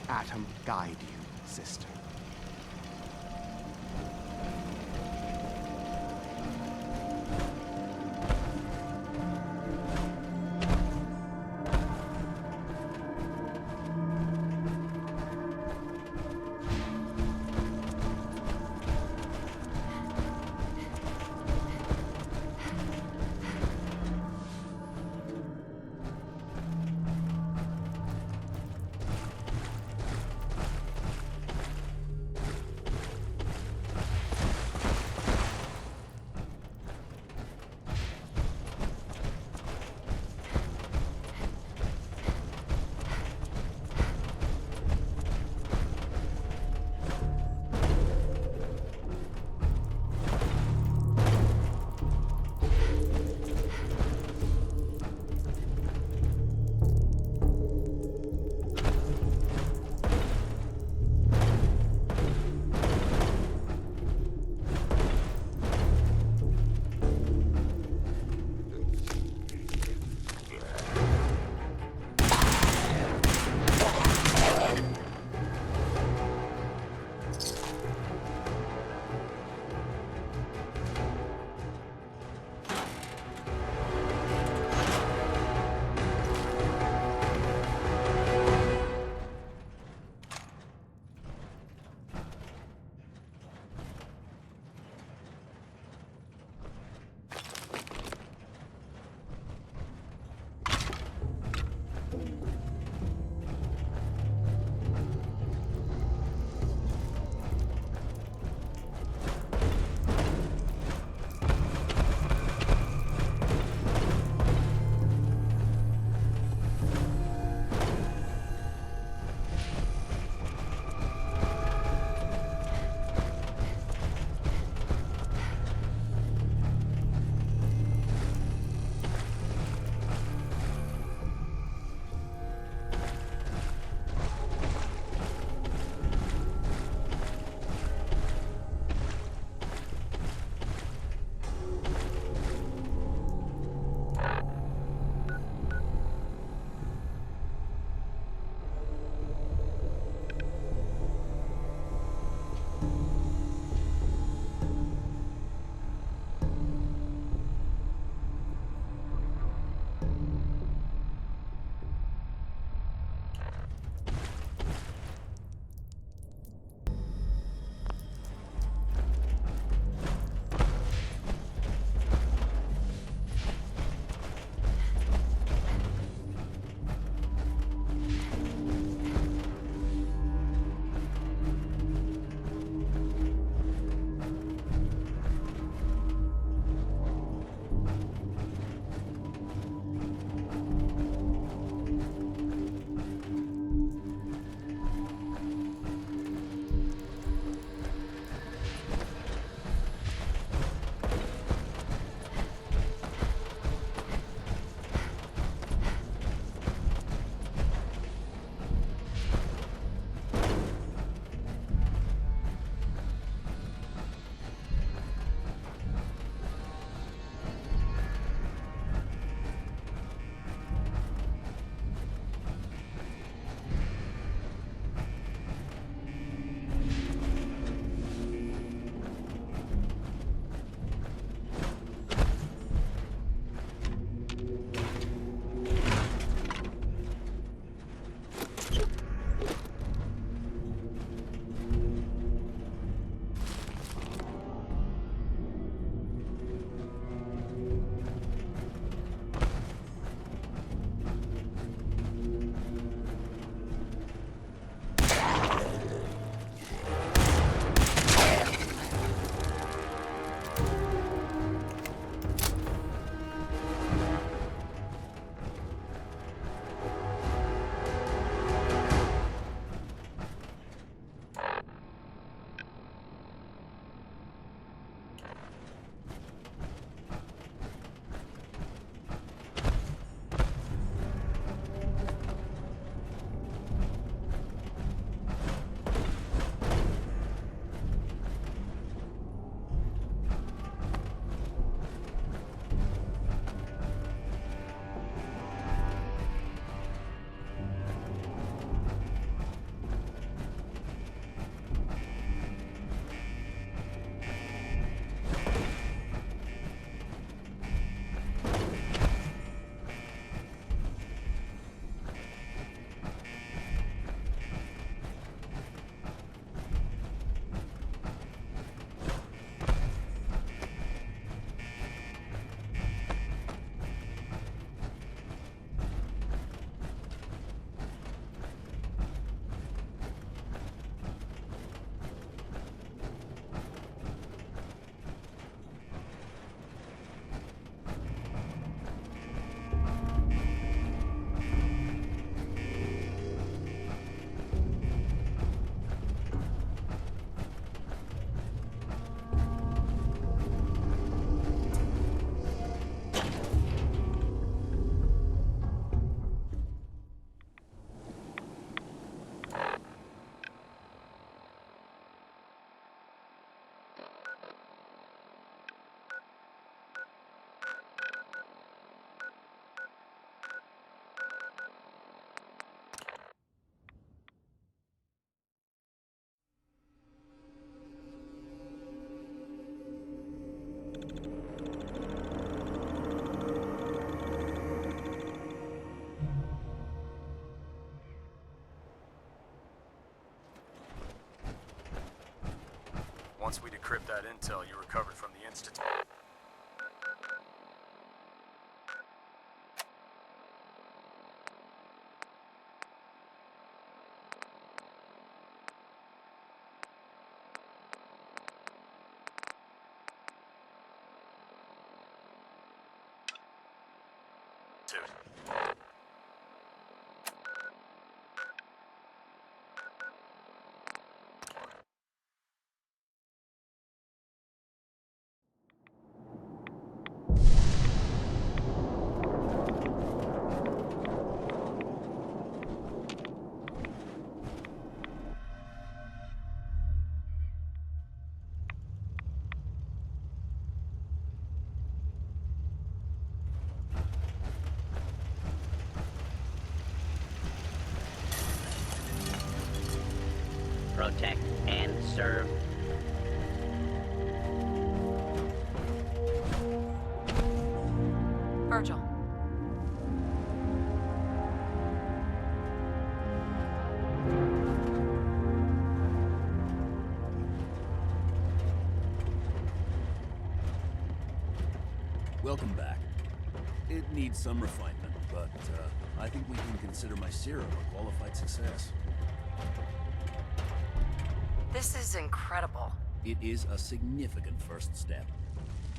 atom guide you, sister. Once we decrypt that intel you recovered from the Institute. Protect and serve. Virgil. Welcome back. It needs some refinement, but I think we can consider my serum a qualified success. This is incredible. It is a significant first step,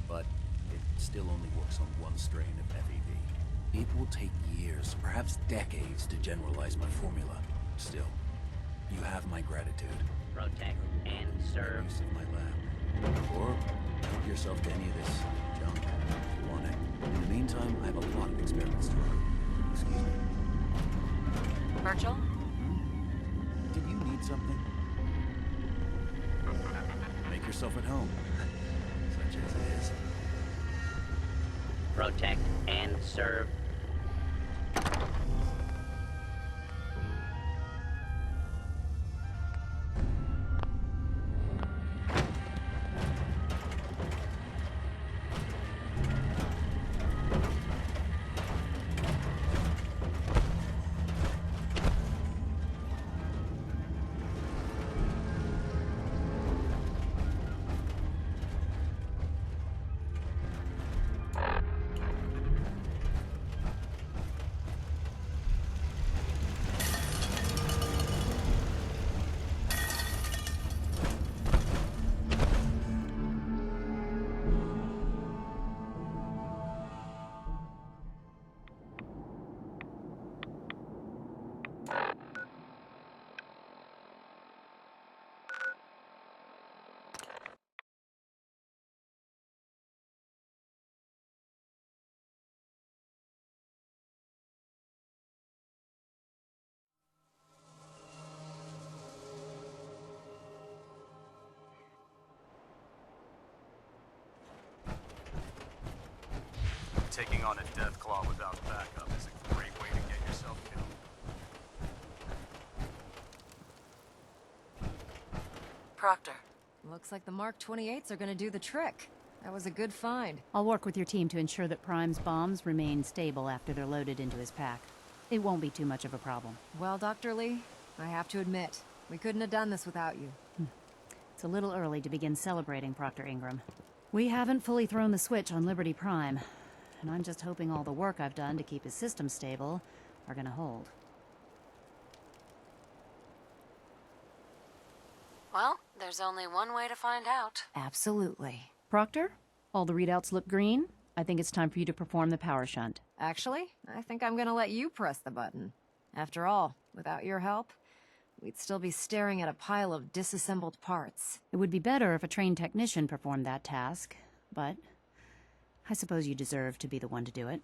but it still only works on one strain of FEV. It will take years, perhaps decades, to generalize my formula. Still, you have my gratitude. Protect and serve. Use of my lab. Or help yourself to any of this junk if you want it. In the meantime, I have a lot of experiments to run. Excuse me. Virgil? Did you need something? Make yourself at home. Such as it is. Protect and serve. Taking on a death claw without backup is a great way to get yourself killed. Proctor. Looks like the Mark 28s are gonna do the trick. That was a good find. I'll work with your team to ensure that Prime's bombs remain stable after they're loaded into his pack. It won't be too much of a problem. Well, Dr. Lee, I have to admit, we couldn't have done this without you. It's a little early to begin celebrating, Proctor Ingram. We haven't fully thrown the switch on Liberty Prime, and I'm just hoping all the work I've done to keep his system stable are gonna hold. Well, there's only one way to find out. Absolutely. Proctor, all the readouts look green. I think it's time for you to perform the power shunt. Actually, I think I'm gonna let you press the button. After all, without your help, we'd still be staring at a pile of disassembled parts. It would be better if a trained technician performed that task, but I suppose you deserve to be the one to do it.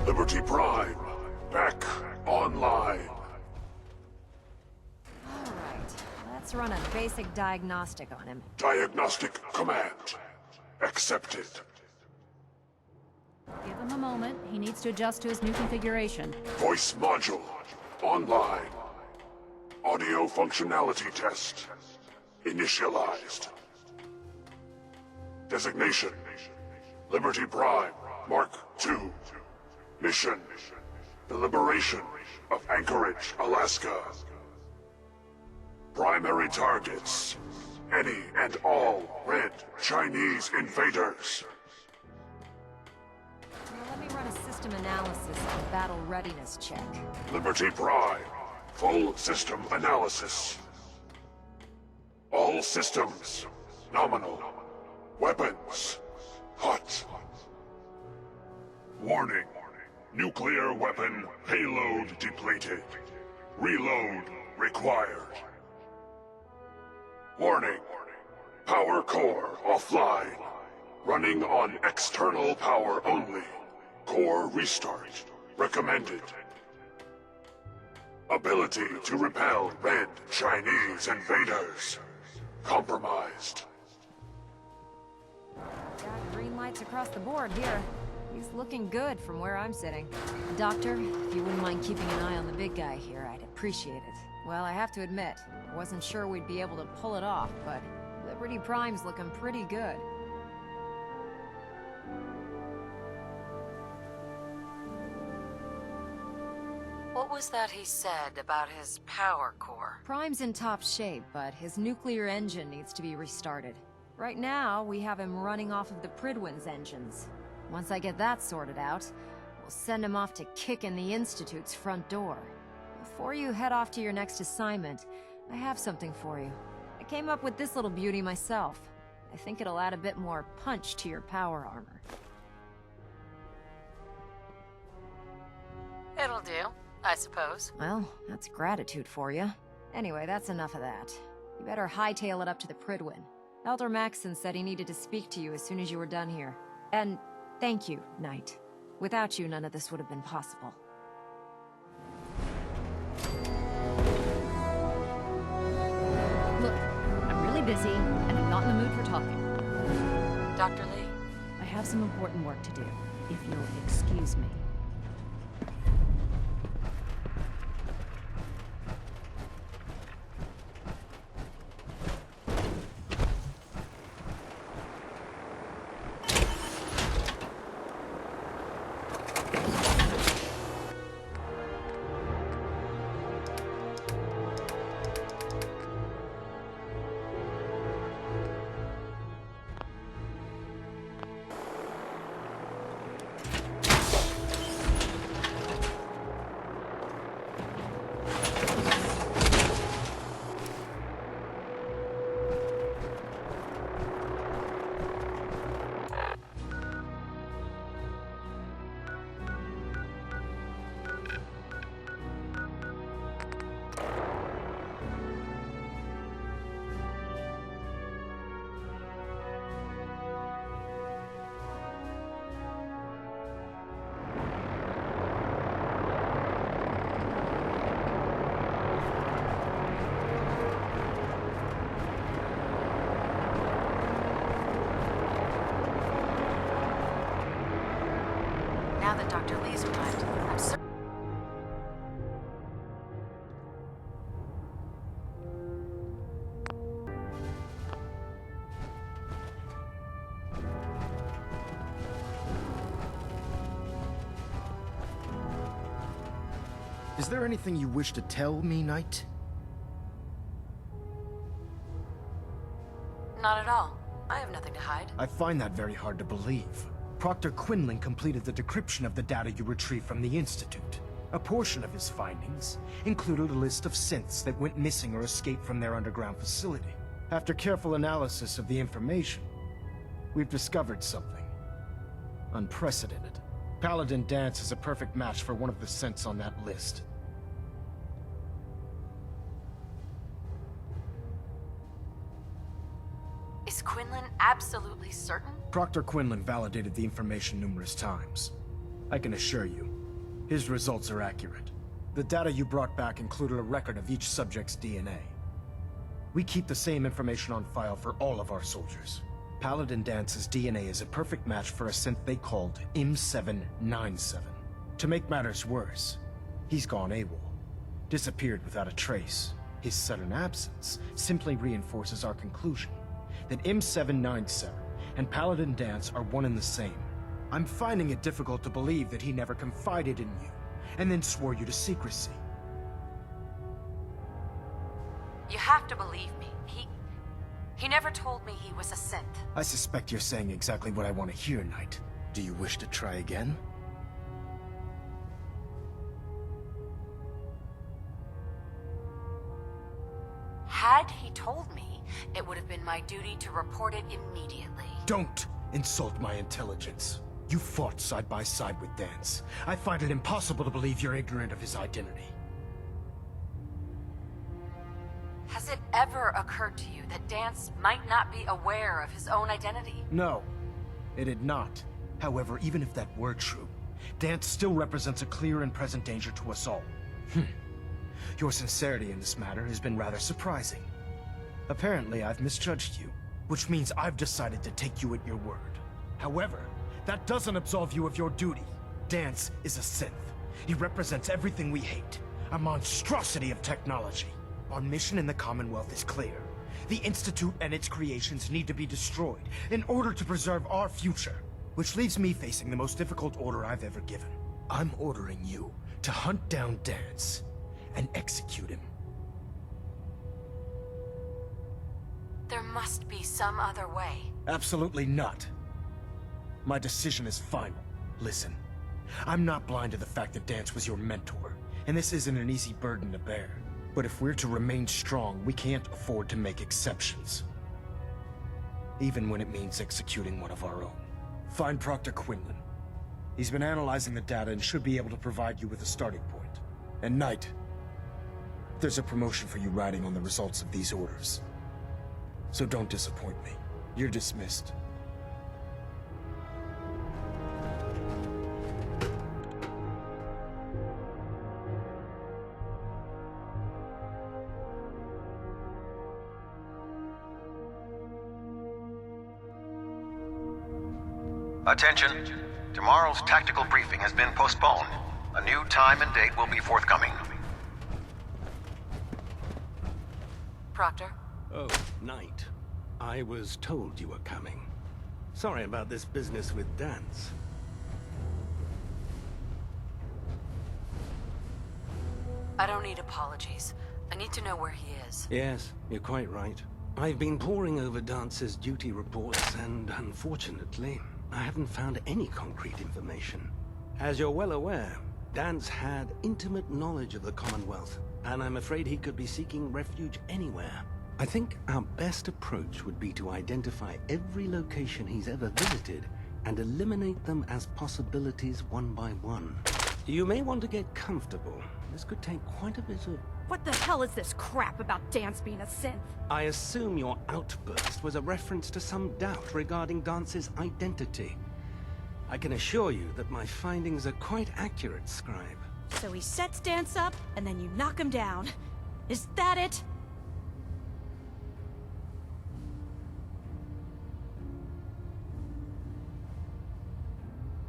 Liberty Prime, back online. All right, let's run a basic diagnostic on him. Diagnostic command accepted. Give him a moment. He needs to adjust to his new configuration. Voice module online. Audio functionality test initialized. Designation: Liberty Prime Mark II. Mission: the liberation of Anchorage, Alaska. Primary targets: any and all red Chinese invaders. Now let me run a system analysis and battle readiness check. Liberty Prime, full system analysis. All systems, nominal. Weapons, hot. Warning, nuclear weapon payload depleted. Reload required. Warning, power core offline. Running on external power only. Core restart recommended. Ability to repel red Chinese invaders compromised. Got green lights across the board here. He's looking good from where I'm sitting. Doctor, if you wouldn't mind keeping an eye on the big guy here, I'd appreciate it. Well, I have to admit, I wasn't sure we'd be able to pull it off, but Liberty Prime's looking pretty good. What was that he said about his power core? Prime's in top shape, but his nuclear engine needs to be restarted. Right now, we have him running off of the Pridwin's engines. Once I get that sorted out, we'll send him off to kick in the Institute's front door. Before you head off to your next assignment, I have something for you. I came up with this little beauty myself. I think it'll add a bit more punch to your power armor. It'll do, I suppose. Well, that's gratitude for you. Anyway, that's enough of that. You better hightail it up to the Pridwin. Elder Maxson said he needed to speak to you as soon as you were done here. And thank you, Knight. Without you, none of this would have been possible. Look, I'm really busy, and I'm not in the mood for talking. Dr. Lee? I have some important work to do, if you'll excuse me. Now that Dr. Lee's arrived, I'm certain. Is there anything you wish to tell me, Knight? Not at all. I have nothing to hide. I find that very hard to believe. Proctor Quinlan completed the decryption of the data you retrieved from the Institute. A portion of his findings included a list of synths that went missing or escaped from their underground facility. After careful analysis of the information, we've discovered something unprecedented. Paladin Dance is a perfect match for one of the synths on that list. Is Quinlan absolutely certain? Proctor Quinlan validated the information numerous times. I can assure you, his results are accurate. The data you brought back included a record of each subject's DNA. We keep the same information on file for all of our soldiers. Paladin Dance's DNA is a perfect match for a synth they called M797. To make matters worse, he's gone AWOL, disappeared without a trace. His sudden absence simply reinforces our conclusion that M797 and Paladin Dance are one and the same. I'm finding it difficult to believe that he never confided in you, and then swore you to secrecy. You have to believe me. He never told me he was a synth. I suspect you're saying exactly what I want to hear, Knight. Do you wish to try again? Had he told me, it would have been my duty to report it immediately. Don't insult my intelligence. You fought side by side with Dance. I find it impossible to believe you're ignorant of his identity. Has it ever occurred to you that Dance might not be aware of his own identity? No, it had not. However, even if that were true, Dance still represents a clear and present danger to us all. Your sincerity in this matter has been rather surprising. Apparently, I've misjudged you, which means I've decided to take you at your word. However, that doesn't absolve you of your duty. Dance is a synth. He represents everything we hate, a monstrosity of technology. Our mission in the Commonwealth is clear. The Institute and its creations need to be destroyed in order to preserve our future, which leaves me facing the most difficult order I've ever given. I'm ordering you to hunt down Dance and execute him. There must be some other way. Absolutely not. My decision is final. Listen, I'm not blind to the fact that Dance was your mentor, and this isn't an easy burden to bear. But if we're to remain strong, we can't afford to make exceptions. Even when it means executing one of our own. Find Proctor Quinlan. He's been analyzing the data and should be able to provide you with a starting point. And Knight, there's a promotion for you riding on the results of these orders. So don't disappoint me. You're dismissed. Attention. Tomorrow's tactical briefing has been postponed. A new time and date will be forthcoming. Proctor? Oh, Knight. I was told you were coming. Sorry about this business with Dance. I don't need apologies. I need to know where he is. Yes, you're quite right. I've been poring over Dance's duty reports, and unfortunately, I haven't found any concrete information. As you're well aware, Dance had intimate knowledge of the Commonwealth, and I'm afraid he could be seeking refuge anywhere. I think our best approach would be to identify every location he's ever visited and eliminate them as possibilities one by one. You may want to get comfortable. This could take quite a bit of... What the hell is this crap about Dance being a synth? I assume your outburst was a reference to some doubt regarding Dance's identity. I can assure you that my findings are quite accurate, Scribe. So he sets Dance up, and then you knock him down. Is that it?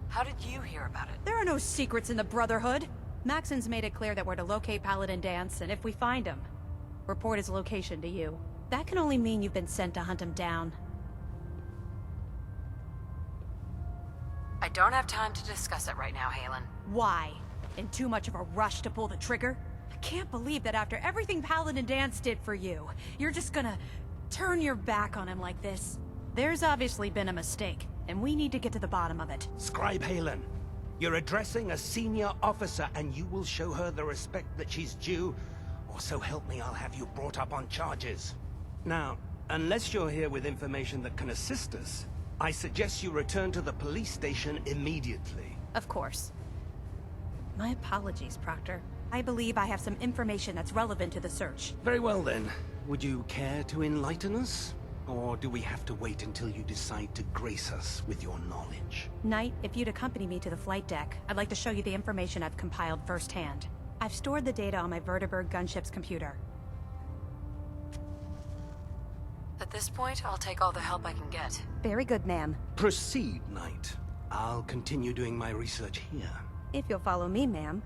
How did you hear about it? There are no secrets in the Brotherhood. Maxon's made it clear that we're to locate Paladin Dance, and if we find him, report his location to you. That can only mean you've been sent to hunt him down. I don't have time to discuss it right now, Halen. Why? In too much of a rush to pull the trigger? I can't believe that after everything Paladin Dance did for you, you're just gonna turn your back on him like this. There's obviously been a mistake, and we need to get to the bottom of it. Scribe Halen, you're addressing a senior officer, and you will show her the respect that she's due, or so help me, I'll have you brought up on charges. Now, unless you're here with information that can assist us, I suggest you return to the police station immediately. Of course. My apologies, Proctor. I believe I have some information that's relevant to the search. Very well then. Would you care to enlighten us? Or do we have to wait until you decide to grace us with your knowledge? Knight, if you'd accompany me to the flight deck, I'd like to show you the information I've compiled firsthand. I've stored the data on my Vertibird gunship's computer. At this point, I'll take all the help I can get. Very good, ma'am. Proceed, Knight. I'll continue doing my research here. If you'll follow me, ma'am.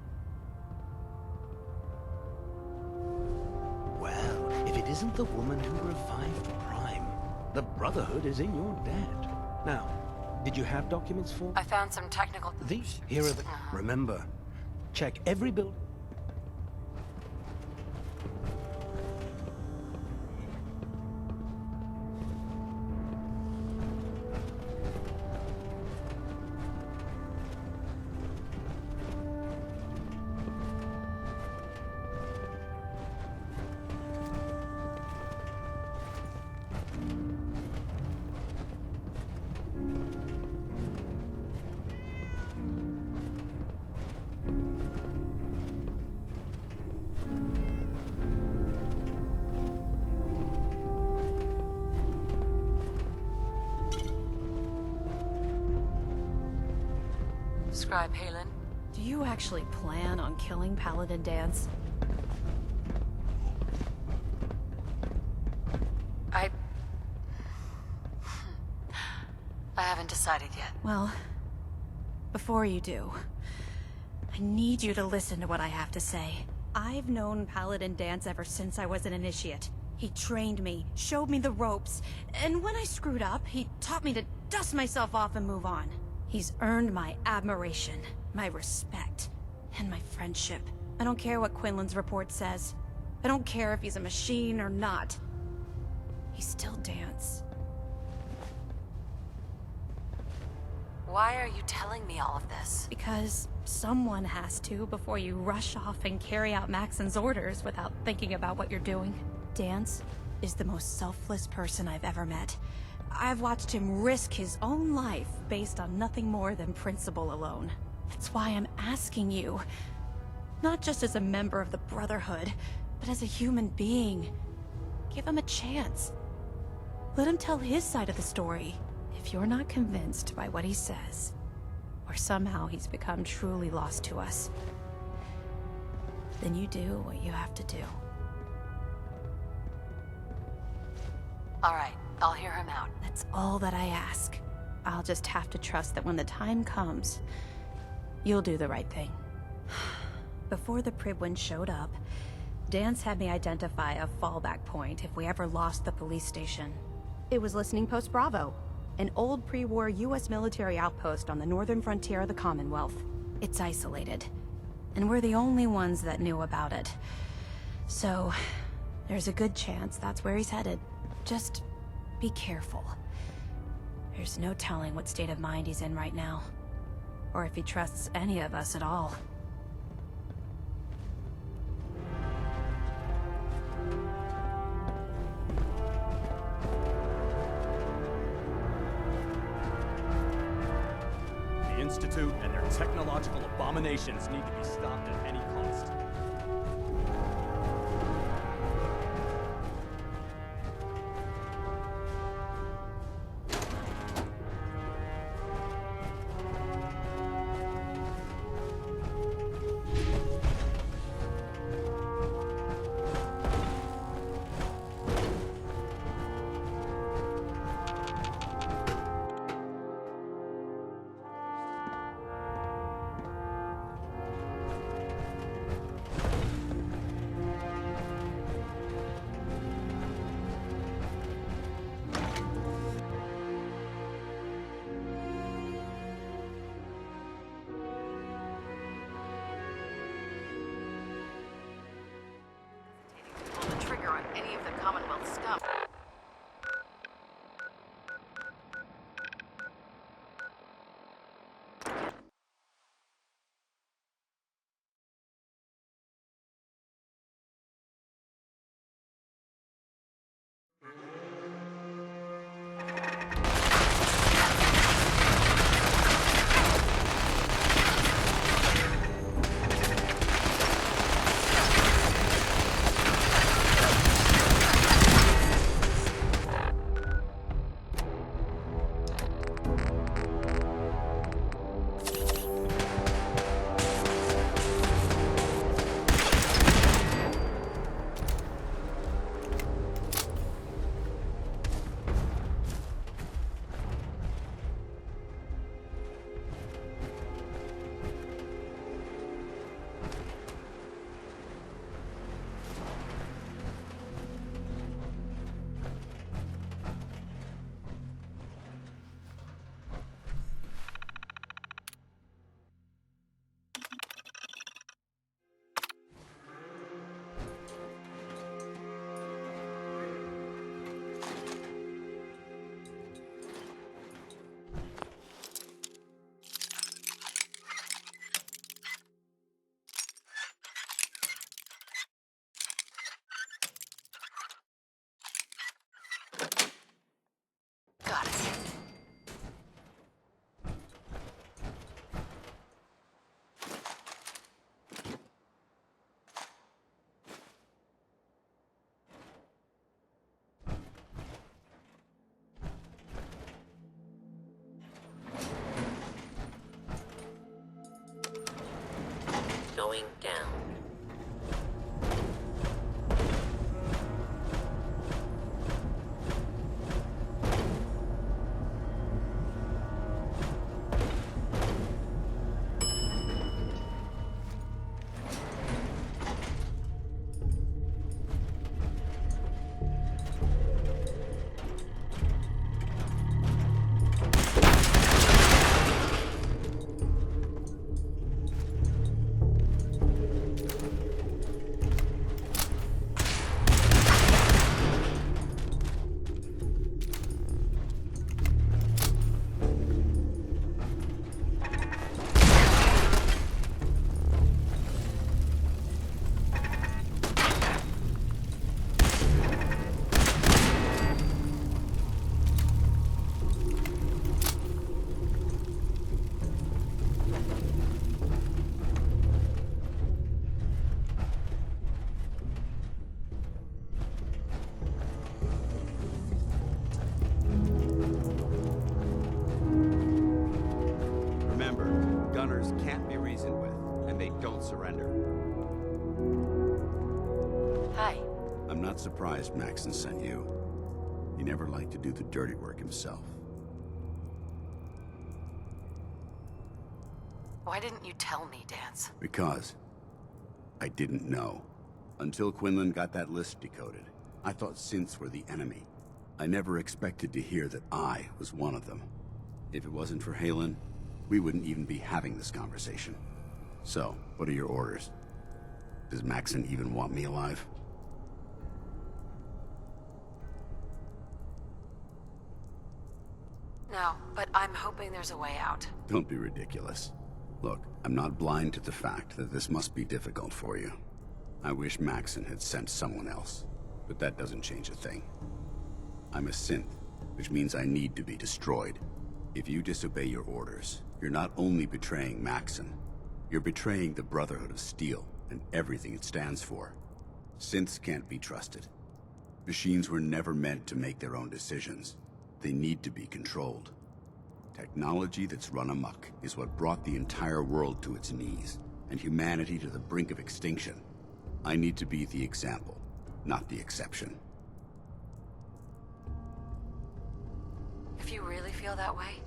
Well, if it isn't the woman who revived Prime, the Brotherhood is in your debt. Now, did you have documents for? I found some technical... These? Here are the... Remember, Check every building. Scribe Halen. Do you actually plan on killing Paladin Dance? I haven't decided yet. Well, before you do, I need you to listen to what I have to say. I've known Paladin Dance ever since I was an initiate. He trained me, showed me the ropes, and when I screwed up, he taught me to dust myself off and move on. He's earned my admiration, my respect, and my friendship. I don't care what Quinlan's report says. I don't care if he's a machine or not. He's still Dance. Why are you telling me all of this? Because someone has to before you rush off and carry out Maxon's orders without thinking about what you're doing. Dance is the most selfless person I've ever met. I've watched him risk his own life based on nothing more than principle alone. That's why I'm asking you, not just as a member of the Brotherhood, but as a human being. Give him a chance. Let him tell his side of the story. If you're not convinced by what he says, or somehow he's become truly lost to us, then you do what you have to do. All right, I'll hear him out. That's all that I ask. I'll just have to trust that when the time comes, you'll do the right thing. Before the Pribwin showed up, Dance had me identify a fallback point if we ever lost the police station. It was Listening Post Bravo, an old pre-war US military outpost on the northern frontier of the Commonwealth. It's isolated, and we're the only ones that knew about it. So, there's a good chance that's where he's headed. Just be careful. There's no telling what state of mind he's in right now, or if he trusts any of us at all. The Institute and their technological abominations need to be stopped at any cost. Pull the trigger on any of the Commonwealth scum. going down. Gunners can't be reasoned with, and they don't surrender. Hi. I'm not surprised Maxon sent you. He never liked to do the dirty work himself. Why didn't you tell me, Dance? Because I didn't know. Until Quinlan got that list decoded, I thought synths were the enemy. I never expected to hear that I was one of them. If it wasn't for Halen, we wouldn't even be having this conversation. So, what are your orders? Does Maxon even want me alive? No, but I'm hoping there's a way out. Don't be ridiculous. Look, I'm not blind to the fact that this must be difficult for you. I wish Maxon had sent someone else, but that doesn't change a thing. I'm a synth, which means I need to be destroyed. If you disobey your orders, you're not only betraying Maxon, you're betraying the Brotherhood of Steel and everything it stands for. Synths can't be trusted. Machines were never meant to make their own decisions. They need to be controlled. Technology that's run amok is what brought the entire world to its knees, and humanity to the brink of extinction. I need to be the example, not the exception. If you really feel that way,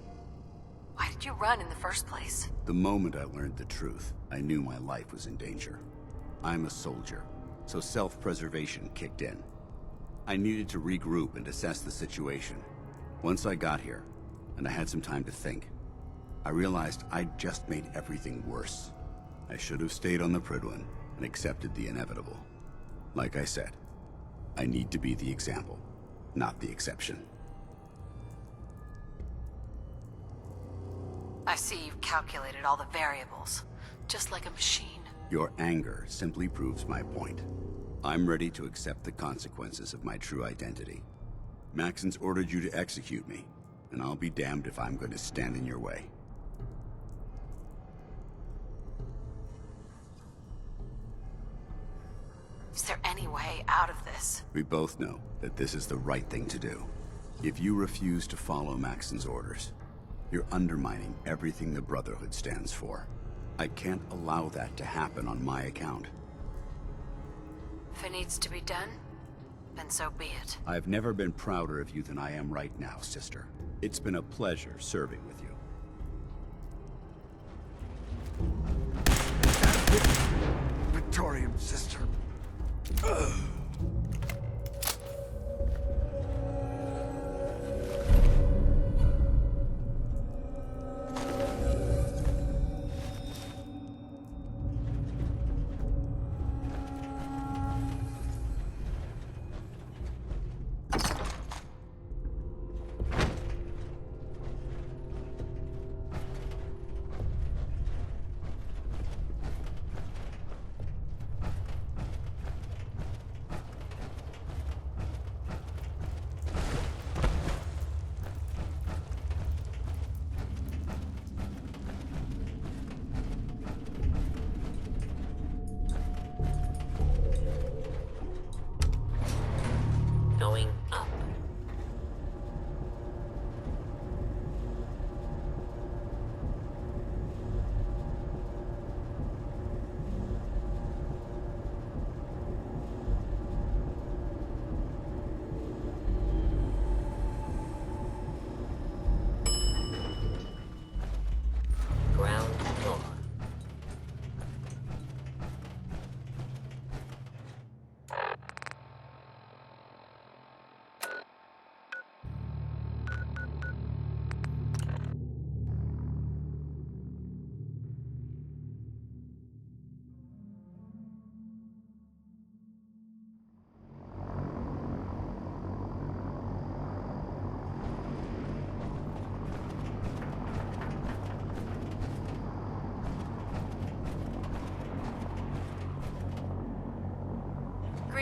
why did you run in the first place? The moment I learned the truth, I knew my life was in danger. I'm a soldier, so self-preservation kicked in. I needed to regroup and assess the situation. Once I got here, and I had some time to think, I realized I'd just made everything worse. I should have stayed on the Prydwen and accepted the inevitable. Like I said, I need to be the example, not the exception. I see you've calculated all the variables, just like a machine. Your anger simply proves my point. I'm ready to accept the consequences of my true identity. Maxon's ordered you to execute me, and I'll be damned if I'm going to stand in your way. Is there any way out of this? We both know that this is the right thing to do. If you refuse to follow Maxon's orders, you're undermining everything the Brotherhood stands for. I can't allow that to happen on my account. If it needs to be done, then so be it. I've never been prouder of you than I am right now, sister. It's been a pleasure serving with you. Victoriam, sister.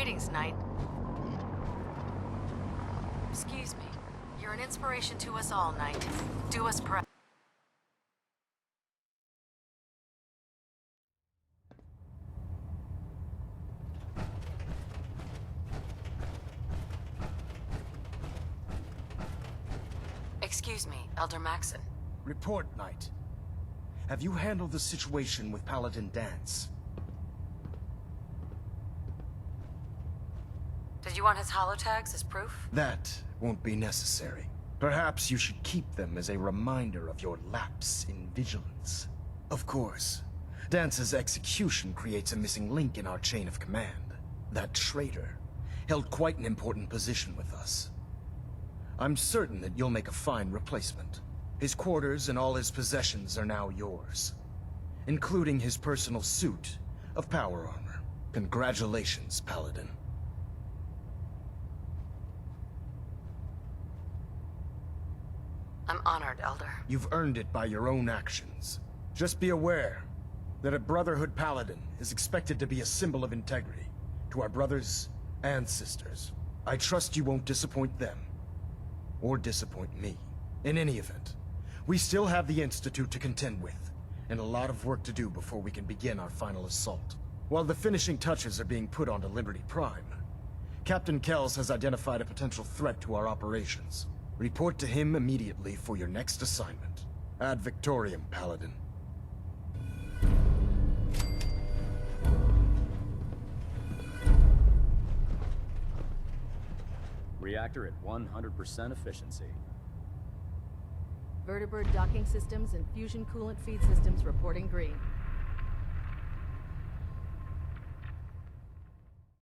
Greetings, Knight. Excuse me. You're an inspiration to us all, Knight. Do us proud. Excuse me, Elder Maxon. Report, Knight. Have you handled the situation with Paladin Dance? Did you want his holotags as proof? That won't be necessary. Perhaps you should keep them as a reminder of your lapse in vigilance. Of course, Dance's execution creates a missing link in our chain of command. That traitor held quite an important position with us. I'm certain that you'll make a fine replacement. His quarters and all his possessions are now yours, including his personal suit of power armor. Congratulations, Paladin. I'm honored, Elder. You've earned it by your own actions. Just be aware that a Brotherhood Paladin is expected to be a symbol of integrity to our brothers and sisters. I trust you won't disappoint them, or disappoint me. In any event, we still have the Institute to contend with, and a lot of work to do before we can begin our final assault. While the finishing touches are being put onto Liberty Prime, Captain Kells has identified a potential threat to our operations. Report to him immediately for your next assignment. Ad Victoriam, Paladin. Reactor at 100% efficiency. Vertibird docking systems and fusion coolant feed systems reporting green.